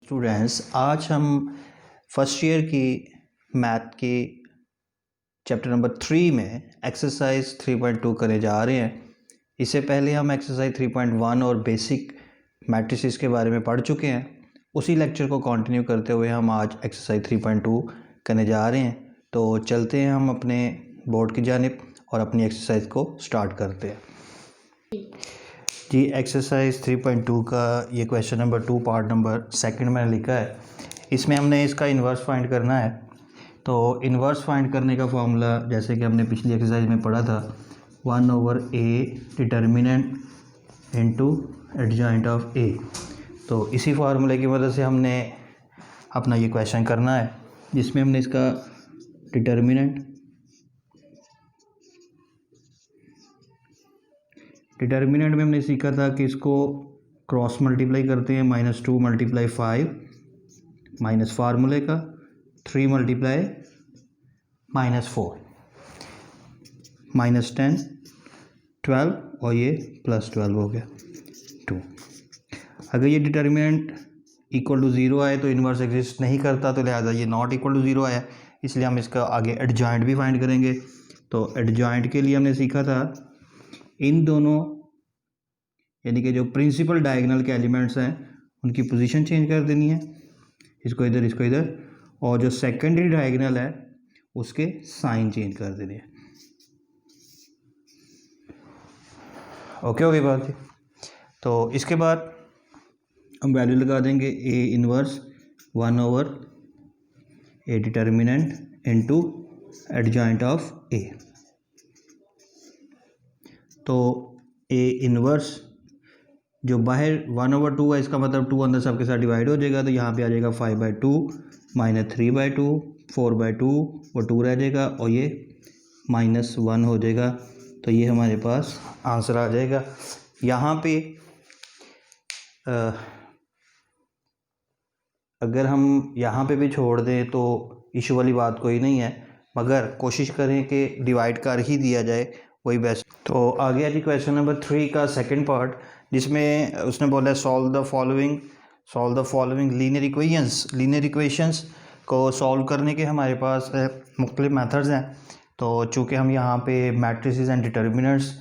Students, आज हम first year की मैथ की चैप्टर नंबर 3 में एक्सरसाइज 3.2 करने जा रहे हैं। इससे पहले हम एक्सरसाइज 3.1 और बेसिक मैट्रिसेस के बारे में पढ़ चुके हैं। उसी लेक्चर को कंटिन्यू करते हुए हम आज एक्सरसाइज 3.2 करने जा रहे हैं। तो चलते हैं हम अपने बोर्ड की जानिब और अपनी एक्सरसाइज को स्टार्ट करते हैं। जी, एक्सरसाइज 3.2 का ये क्वेश्चन नंबर 2 पार्ट नंबर 2 मैंने लिखा है। इसमें हमने इसका इन्वर्स फाइंड करना है। तो इन्वर्स फाइंड करने का फॉर्मूला जैसे कि हमने पिछली एक्सरसाइज में पढ़ा था, 1/a determinant into adjoint of a। तो इसी फार्मूले की मदद से हमने अपना ये क्वेश्चन करना है, जिसमें हमने इसका डिटर्मिनेंट में हमने सीखा था कि इसको क्रॉस मल्टीप्लाई करते हैं, -2 × 5 माइनस फार्मूले का 3 × -4 -10 12 और ये +12 हो गया 2। अगर ये डिटर्मिनेंट इक्वल टू 0 आए तो इन्वर्स एग्जिस्ट नहीं करता, तो लिहाजा ये नॉट इक्वल टू 0 आया, इसलिए हम इसका आगे एडजॉइंट भी फाइंड करेंगे। तो एडजॉइंट के लिए हमने सीखा था इन दोनों यानी कि जो प्रिंसिपल डायगोनल के एलिमेंट्स हैं उनकी पोजीशन चेंज कर देनी है, इसको इधर, और जो सेकेंडरी डायगोनल है उसके साइन चेंज कर देने हैं। ओके हो गई बात जी। तो इसके बाद हम वैल्यू लगा देंगे a inverse 1/a determinant into adjoint of a। तो a इनवर्स जो बाहर 1/2 है, इसका मतलब 2 अंदर सबके साथ डिवाइड हो जाएगा, तो यहाँ पे आ जाएगा 5/2 -3/2 4/2 और 2 रह जाएगा और ये -1 हो जाएगा। तो ये हमारे पास आंसर आ जाएगा। यहाँ पे अगर हम यहाँ पे भी छोड़ दें तो इशू वाली बात कोई नहीं है, मगर कोशिश करें कि डिवाइड कर ही दिया जाए, वही बेस्ट। तो आ गया जी क्वेश्चन नंबर 3 का सेकंड पार्ट, जिसमें उसने बोला है solve the following linear equations को सॉल्व करने के हमारे पास मुख्तलिफ मेथड्स हैं। तो चूँकि हम यहाँ पे मैट्रिसेस एंड डिटर्मिनेंट्स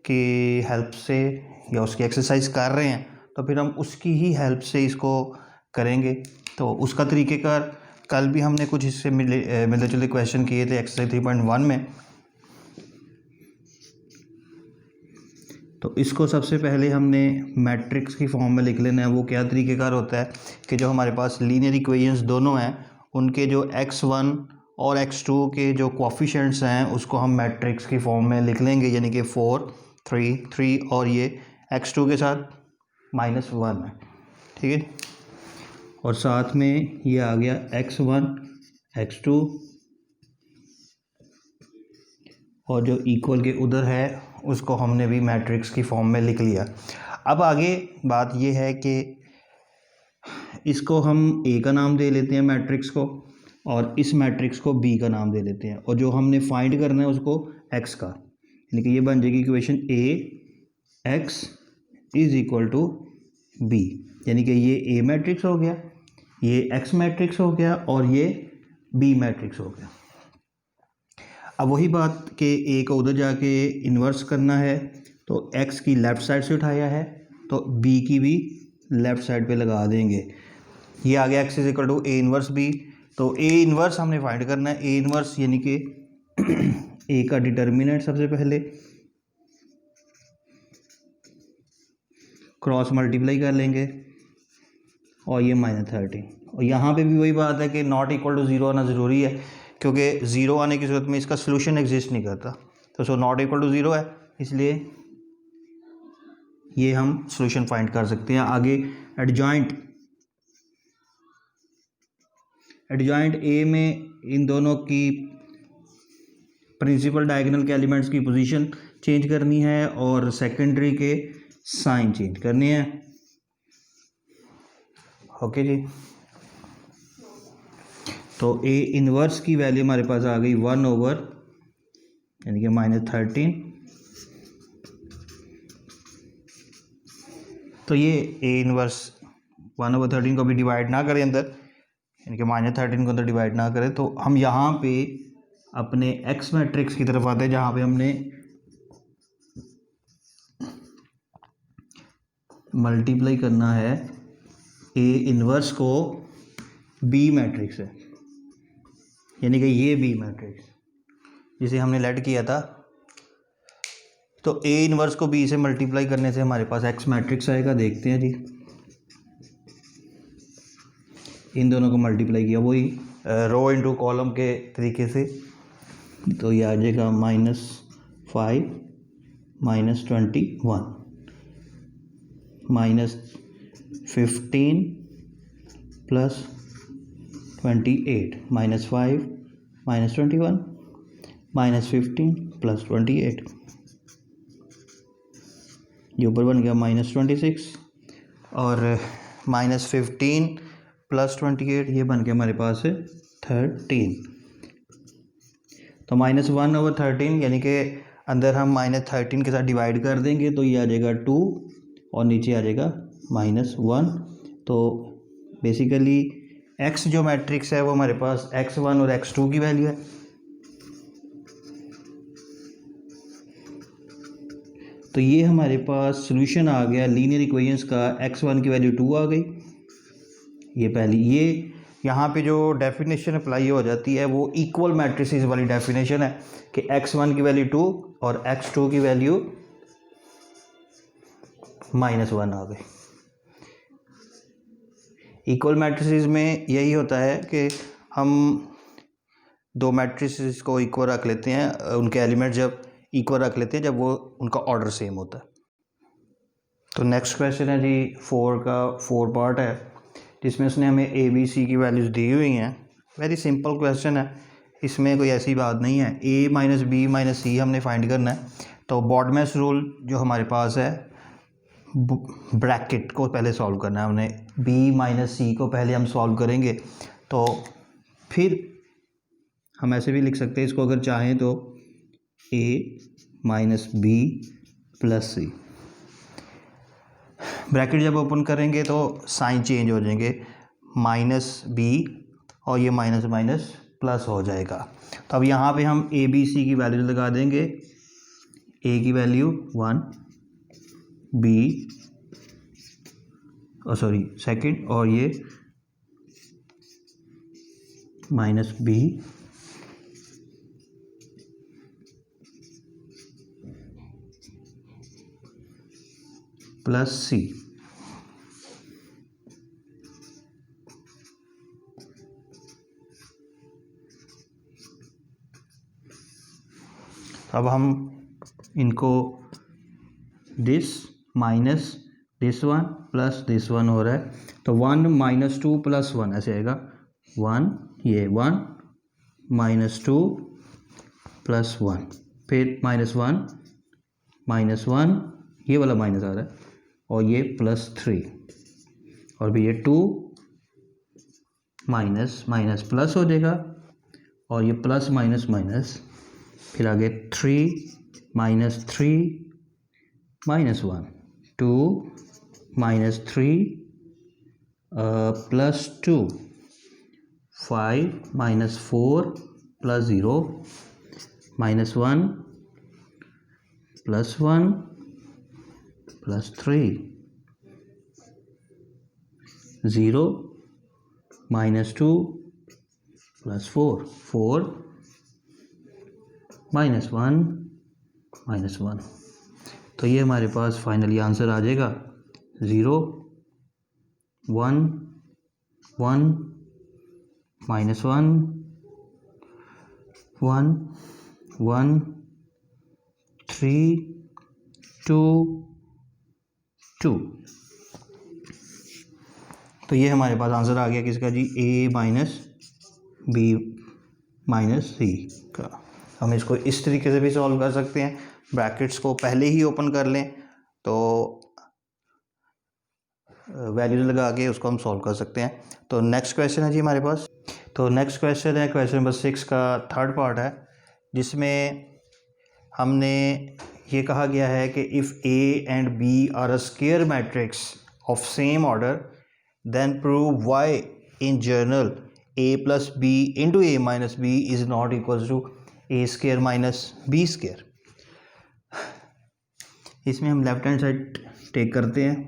की हेल्प से या उसकी एक्सरसाइज कर रहे हैं, तो फिर हम उसकी ही हेल्प से इसको करेंगे। तो उसका तरीक़ेकार कल भी हमने कुछ इससे मिलते जुलते क्वेश्चन किए थे एक्सरसाइज 3.1 में। तो इसको सबसे पहले हमने मैट्रिक्स की फॉर्म में लिख लेना है। वो क्या तरीक़ेकार होता है कि जो हमारे पास लीनियर इक्वेशंस दोनों हैं उनके जो x1 और x2 के जो कोएफिशिएंट्स हैं उसको हम मैट्रिक्स की फॉर्म में लिख लेंगे, यानी कि 4 3 3 और ये x2 के साथ -1 है, ठीक है। और साथ में ये आ गया x1 x2 और जो इक्वल के उधर है उसको हमने भी मैट्रिक्स की फॉर्म में लिख लिया। अब आगे बात ये है कि इसको हम a का नाम दे लेते हैं मैट्रिक्स को, और इस मैट्रिक्स को b का नाम दे लेते हैं, और जो हमने फाइंड करना है उसको x का, यानी कि ये बन जाएगी इक्वेशन ax = b, यानी कि ये a मैट्रिक्स हो गया, ये x मैट्रिक्स हो गया और ये b मैट्रिक्स हो गया। अब वही बात कि a को उधर जाके इन्वर्स करना है, तो x की लेफ़्ट साइड से उठाया है तो b की भी लेफ़्ट साइड पे लगा देंगे। ये आ गया x = a इन्वर्स b। तो a इन्वर्स हमने फाइंड करना है। a इन्वर्स यानी कि a का डिटर्मिनेंट सबसे पहले क्रॉस मल्टीप्लाई कर लेंगे और ये -13। और यहाँ पे भी वही बात है कि नॉट इक्वल टू 0 आना ज़रूरी है, क्योंकि 0 आने की सूरत में इसका सलूशन एग्जिस्ट नहीं करता। तो सो नॉट इक्वल टू 0 है, इसलिए ये हम सलूशन फाइंड कर सकते हैं। आगे एडजॉइंट ए में इन दोनों की प्रिंसिपल डायगोनल के एलिमेंट्स की पोजीशन चेंज करनी है और सेकेंडरी के साइन चेंज करने हैं। ओके जी। तो a इन्वर्स की वैल्यू हमारे पास आ गई 1/, यानी कि -13। तो ये a इन्वर्स 1/13 को भी डिवाइड ना करें अंदर, यानी कि -13 को अंदर डिवाइड ना करें, तो हम यहाँ पे अपने एक्स मैट्रिक्स की तरफ आते हैं जहाँ पे हमने मल्टीप्लाई करना है ए इन्वर्स को बी मैट्रिक्स है, यानी कि ये बी मैट्रिक्स जिसे हमने लेट किया था। तो ए इन्वर्स को बी से मल्टीप्लाई करने से हमारे पास एक्स मैट्रिक्स आएगा। देखते हैं जी, इन दोनों को मल्टीप्लाई किया वही रो इनटू कॉलम के तरीके से, तो ये आ जाएगा -5 -21 -15 +28 -5 -21 -15 +28, ये ऊपर बन गया -26 और -15 +28 ये बन के हमारे पास है 13। तो -1/13 यानी कि अंदर हम -13 के साथ डिवाइड कर देंगे तो ये आ जाएगा 2 और नीचे आ जाएगा -1। तो बेसिकली x जो मैट्रिक्स है वो हमारे पास x1 और x2 की वैल्यू है। तो ये हमारे पास सॉल्यूशन आ गया लीनियर इक्वेशंस का। x1 की वैल्यू 2 आ गई, ये पहली। ये यहाँ पे जो डेफिनेशन अप्लाई हो जाती है वो इक्वल मैट्रिसेस वाली डेफिनेशन है कि x1 की वैल्यू 2 और x2 की वैल्यू -1 आ गई। इक्वल मैट्रिसेस में यही होता है कि हम दो मैट्रिसेस को इक्वल रख लेते हैं, उनके एलिमेंट जब इक्वल रख लेते हैं जब वो उनका ऑर्डर सेम होता है। तो नेक्स्ट क्वेश्चन है जी 4 पार्ट है जिसमें उसने हमें ए बी सी की वैल्यूज़ दी हुई हैं। वेरी सिंपल क्वेश्चन है, इसमें कोई ऐसी बात नहीं है। a - b - c हमने फाइंड करना है। तो बॉडमेस रूल जो हमारे पास है, ब्रैकेट को पहले सॉल्व करना है हमने। b - c को पहले हम सॉल्व करेंगे, तो फिर हम ऐसे भी लिख सकते हैं इसको अगर चाहें तो a - b + c। ब्रैकेट जब ओपन करेंगे तो साइन चेंज हो जाएंगे, -b और ये माइनस माइनस प्लस हो जाएगा। तो अब यहाँ पे हम a b c की वैल्यू लगा देंगे। a की वैल्यू 1, b सेकंड, और ये -b + c। अब हम इनको this minus this one plus this one हो रहा है, तो 1 - 2 + 1 ऐसे आएगा। 1 ये 1 -2 + 1, फिर -1 -1 ये वाला माइनस आ रहा है, और ये +3, और भी ये 2 माइनस माइनस प्लस हो जाएगा, और ये प्लस माइनस माइनस, फिर आगे 3 - 3 -1 2 - 3 +2 5 - 4 + 0 -1 +1 +3 0 -2 +4 4 -1 -1। तो ये हमारे पास फाइनली आंसर आ जाएगा 0 1 1 -1 1 1 3 2 2। तो ये हमारे पास आंसर आ गया किसका जी, a - b - c का। हम इसको इस तरीके से भी सॉल्व कर सकते हैं, ब्रैकेट्स को पहले ही ओपन कर लें तो वैल्यूज लगा के उसको हम सॉल्व कर सकते हैं। तो नेक्स्ट क्वेश्चन है जी हमारे पास। तो नेक्स्ट क्वेश्चन है क्वेश्चन नंबर 6 का 3rd पार्ट है, जिसमें हमने ये कहा गया है कि if a and b are a square matrix of same order then prove why in journal a plus b into a minus b is not equals to a square minus b square। इसमें हम left hand side take करते हैं,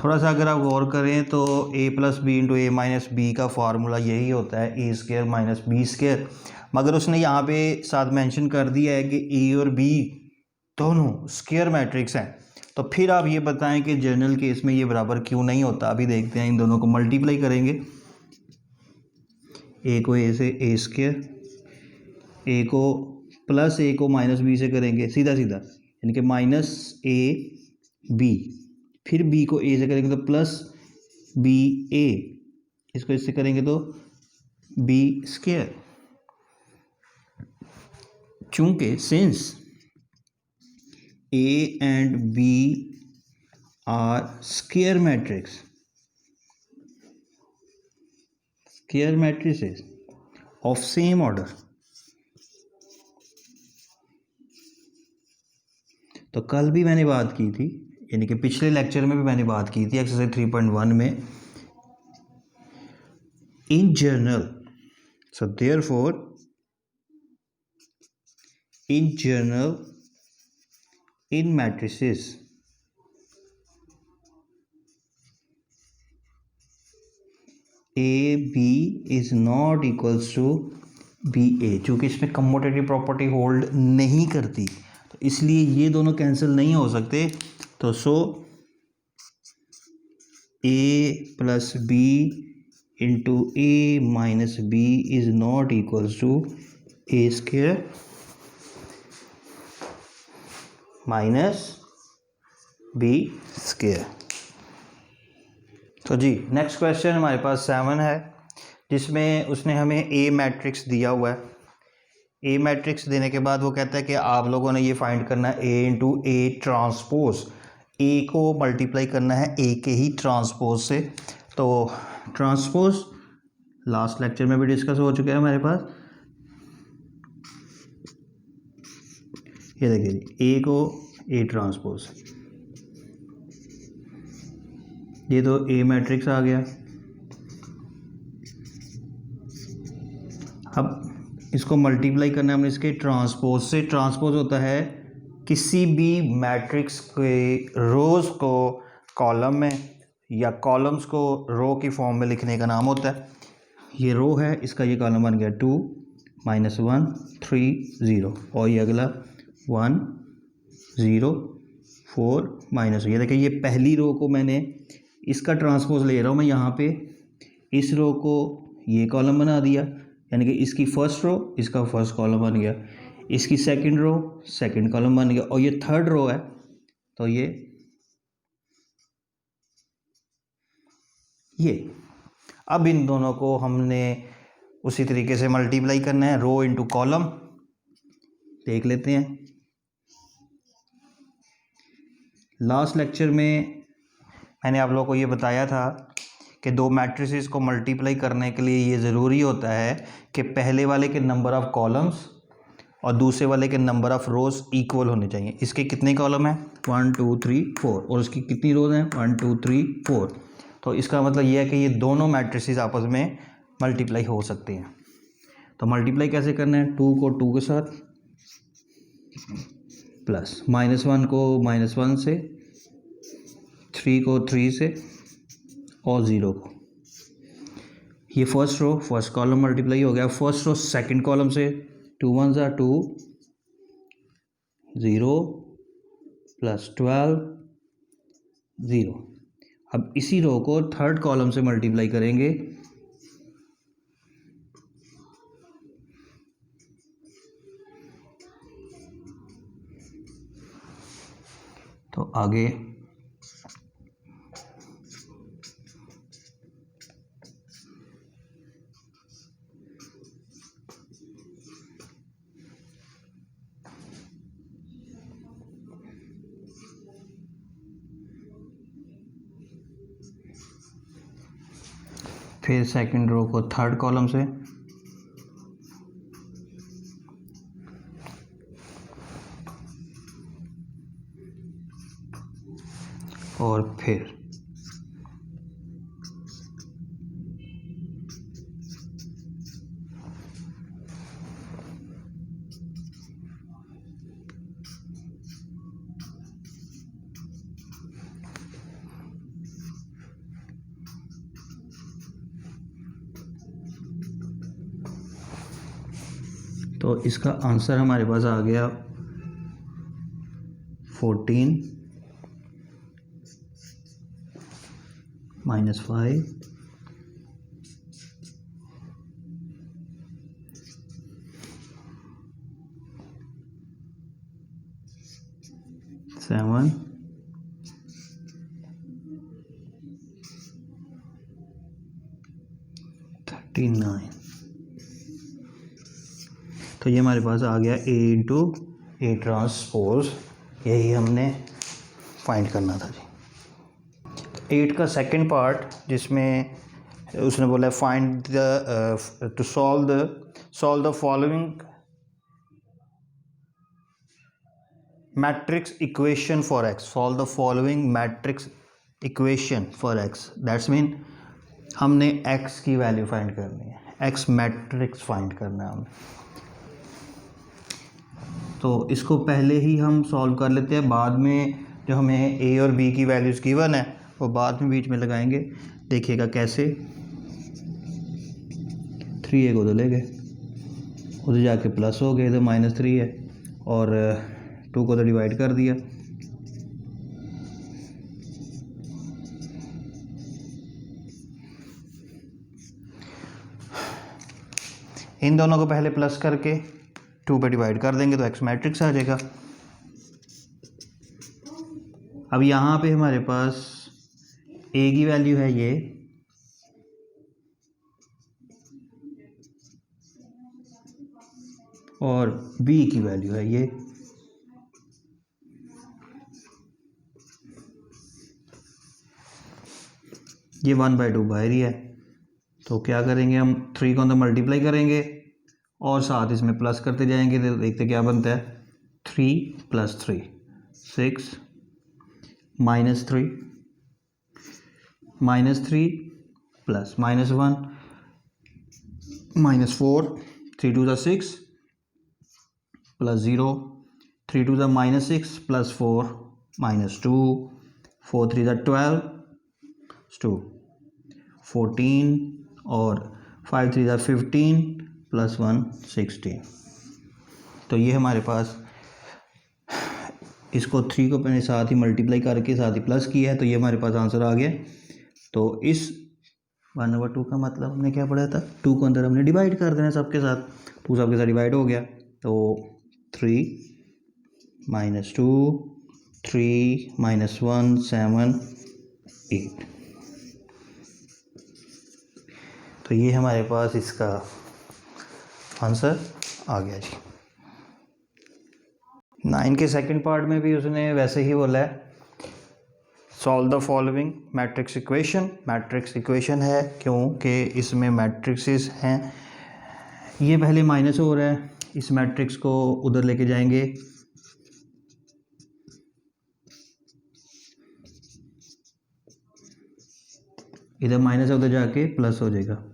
थोड़ा सा अगर आप गौर करें तो a plus B into A minus B का फार्मूला यही होता है A square minus B square, मगर उसने यहाँ पे साथ मेंशन कर दिया है कि ए और बी दोनों स्क्वायर मैट्रिक्स हैं। तो फिर आप ये बताएं कि जनरल केस में ये बराबर क्यों नहीं होता। अभी देखते हैं, इन दोनों को मल्टीप्लाई करेंगे, ए को ए से ए स्क्वायर, ए को प्लस ए को माइनस बी से करेंगे सीधा सीधा, यानी कि माइनस ए बी, फिर बी को ए से करेंगे तो प्लस बी ए, इसको इससे करेंगे तो बी स्क्वायर। चूंकि since A and B are square matrices of same order, तो कल भी मैंने बात की थी, यानी कि पिछले लेक्चर में भी मैंने बात की थी एक्सरसाइज 3.1 में, in general, so therefore in general in matrices A B is not equals to B A। चूँकि इसमें कम्यूटेटिव प्रॉपर्टी होल्ड नहीं करती तो इसलिए ये दोनों कैंसिल नहीं हो सकते। तो so A plus B into A minus B is not equals to A square minus B square. तो जी नेक्स्ट क्वेश्चन हमारे पास 7 है, जिसमें उसने हमें ए मैट्रिक्स दिया हुआ है। ए मैट्रिक्स देने के बाद वो कहता है कि आप लोगों ने ये फाइंड करना है ए इंटू ए ट्रांसपोज, ए को मल्टीप्लाई करना है ए के ही ट्रांसपोज से। तो ट्रांसपोज लास्ट लेक्चर में भी डिस्कस हो चुका है हमारे पास, ये देखिए जी ए को ए ट्रांसपोज, ये तो ए मैट्रिक्स आ गया। अब इसको मल्टीप्लाई करना है हमने इसके ट्रांसपोज से। ट्रांसपोज होता है किसी भी मैट्रिक्स के रोज़ को कॉलम में या कॉलम्स को रो की फॉर्म में लिखने का नाम होता है। ये रो है, इसका ये कॉलम बन गया 2 -1 3 0, और ये अगला 1 0 4 -, ये देखिए ये पहली रो को मैंने इसका ट्रांसपोज ले रहा हूँ मैं यहाँ पे, इस रो को ये कॉलम बना दिया, यानी कि इसकी फर्स्ट रो इसका फर्स्ट कॉलम बन गया, इसकी सेकंड रो सेकंड कॉलम बन गया, और ये थर्ड रो है तो ये अब इन दोनों को हमने उसी तरीके से मल्टीप्लाई करना है, रो इंटू कॉलम। देख लेते हैं, लास्ट लेक्चर में मैंने आप लोगों को ये बताया था कि दो मैट्रिसेस को मल्टीप्लाई करने के लिए ये ज़रूरी होता है कि पहले वाले के नंबर ऑफ़ कॉलम्स और दूसरे वाले के नंबर ऑफ़ रोज़ इक्वल होने चाहिए। इसके कितने कॉलम हैं 1 2 3 4, और उसकी कितनी रोज़ हैं 1 2 3 4। तो इसका मतलब ये है कि ये दोनों मैट्रिसेस आपस में मल्टीप्लाई हो सकते हैं। तो मल्टीप्लाई कैसे करना है, 2 को 2 के साथ प्लस, -1 को -1 से, 3 को 3 से, और 0 को। ये first row first column multiply हो गया। फर्स्ट रो सेकंड कॉलम से 2 1 ज़ा 2 0 प्लस 12 0। अब इसी रो को थर्ड कॉलम से मल्टीप्लाई करेंगे, तो आगे फिर सेकंड रो को थर्ड कॉलम से, और फिर तो इसका आंसर हमारे पास आ गया 14 - 5 7 39। तो ये हमारे पास आ गया A इंटू A ट्रांसपोज, यही हमने फाइंड करना था जी। 8 का सेकंड पार्ट जिसमें उसने बोला find the two solve the following matrix equation for x, solve the following matrix equation for x. That's mean हमने एक्स की वैल्यू फाइंड करनी है, एक्स मैट्रिक्स फाइंड करना है हमें। तो इसको पहले ही हम सॉल्व कर लेते हैं, बाद में जो हमें ए और बी की वैल्यूज़ गिवन है वो बाद में बीच में लगाएंगे। देखिएगा कैसे। 3a को तो ले गए, उधर जाके प्लस हो गए, तो -3 है, और 2 को तो डिवाइड कर दिया। इन दोनों को पहले प्लस करके 2 पे डिवाइड कर देंगे तो एक्स मैट्रिक्स आ जाएगा। अब यहाँ पे हमारे पास ए की वैल्यू है ये, और बी की वैल्यू है ये। ये 1/2 बाहर ही है, तो क्या करेंगे हम 3 को अंदर मल्टीप्लाई करेंगे और साथ इसमें प्लस करते जाएंगे, तो देखते क्या बनता है। 3 + 3 6 -3 -3 प्लस -1 -4 3 2 6 प्लस 0 3 2 -6 प्लस 4 -2 4 3 12 2 14 और 5 3 15 प्लस 1 16। तो ये हमारे पास, इसको 3 को मैंने साथ ही मल्टीप्लाई करके साथ ही प्लस किया है, तो ये हमारे पास आंसर आ गया। तो इस 1/2 का मतलब हमने क्या पढ़ा था, 2 को अंदर हमने डिवाइड कर देना सबके साथ, 2 सबके साथ डिवाइड हो गया, तो 3 - 2 3 - 1 7 8। तो ये हमारे पास इसका आंसर आ गया जी। 9 के सेकंड पार्ट में भी उसने वैसे ही बोला है, solve the following matrix equation. Matrix equation है क्योंकि इसमें मैट्रिक्सेस हैं। ये पहले माइनस हो रहा है, इस मैट्रिक्स को उधर लेके जाएंगे, इधर माइनस है, उधर जाके प्लस हो जाएगा।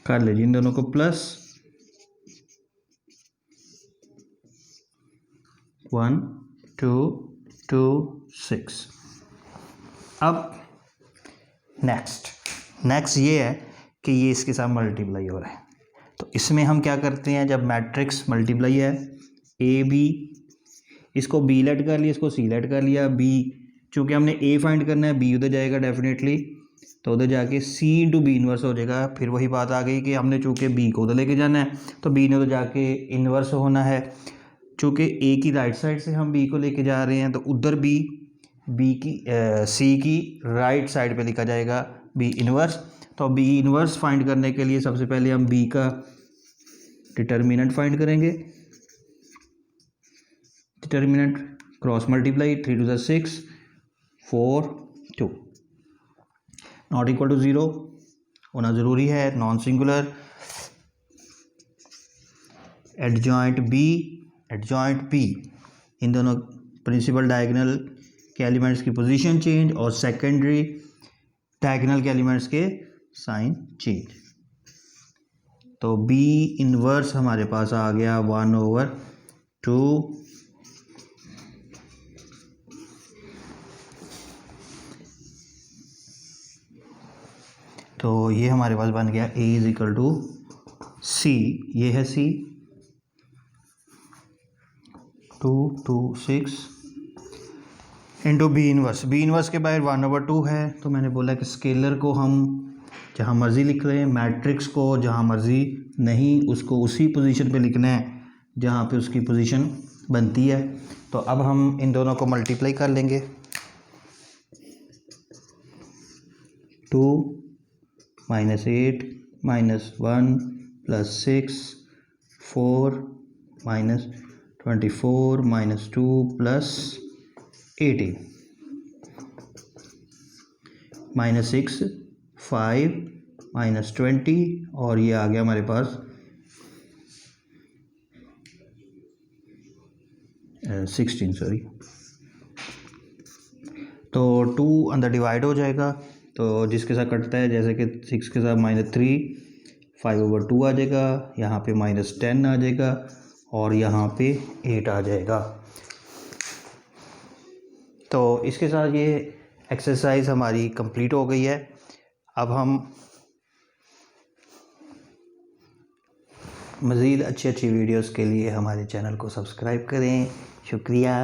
कर लीजिए इन दोनों को प्लस 1 2 2 6। अब नेक्स्ट ये है कि ये इसके साथ मल्टीप्लाई हो रहा है, तो इसमें हम क्या करते हैं, जब मैट्रिक्स मल्टीप्लाई है ए बी, इसको बी लेट कर लिया, इसको सी लेट कर लिया, बी चूँकि हमने ए फाइंड करना है, बी उधर जाएगा डेफिनेटली, तो उधर जाके सी इंटू बी इन्वर्स हो जाएगा। फिर वही बात आ गई कि हमने चूँकि बी को उधर लेके जाना है, तो बी ने उधर जाके इन्वर्स होना है। चूँकि ए की राइट साइड से हम बी को लेके जा रहे हैं, तो उधर बी की सी की राइट साइड पे लिखा जाएगा बी इन्वर्स। तो बी इन्वर्स फाइंड करने के लिए सबसे पहले हम बी का डिटर्मिनेंट फाइंड करेंगे। Determinant cross multiply 3 2 6 4 2 not equal to 0 होना ज़रूरी है, नॉन सिंगुलर। एडजॉइंट बी, इन दोनों प्रिंसिपल डायगोनल के एलिमेंट्स की पोजीशन चेंज और सेकेंडरी डायगोनल के एलिमेंट्स के साइन चेंज। तो बी इनवर्स हमारे पास आ गया 1/2। तो ये हमारे पास बन गया A = C, ये है C 2 2 6 इंटू बी इनवर्स के बाहर 1/2 है। तो मैंने बोला कि स्केलर को हम जहाँ मर्ज़ी लिख रहे हैं, मैट्रिक्स को जहाँ मर्ज़ी नहीं, उसको उसी पोजीशन पे लिखना है जहाँ पे उसकी पोजीशन बनती है। तो अब हम इन दोनों को मल्टीप्लाई कर लेंगे। 2 - 8 - 1 + 6 4 - 24 - 2 + 18 -6 5 -20 और ये आ गया हमारे पास 16 सॉरी। तो 2 अंदर डिवाइड हो जाएगा, तो जिसके साथ कटता है, जैसे कि 6 के साथ -3 5/2 आ जाएगा, यहाँ पे -10 आ जाएगा और यहाँ पे 8 आ जाएगा। तो इसके साथ ये एक्सरसाइज हमारी कंप्लीट हो गई है। अब हम मज़ीद अच्छी वीडियोस के लिए हमारे चैनल को सब्सक्राइब करें। शुक्रिया।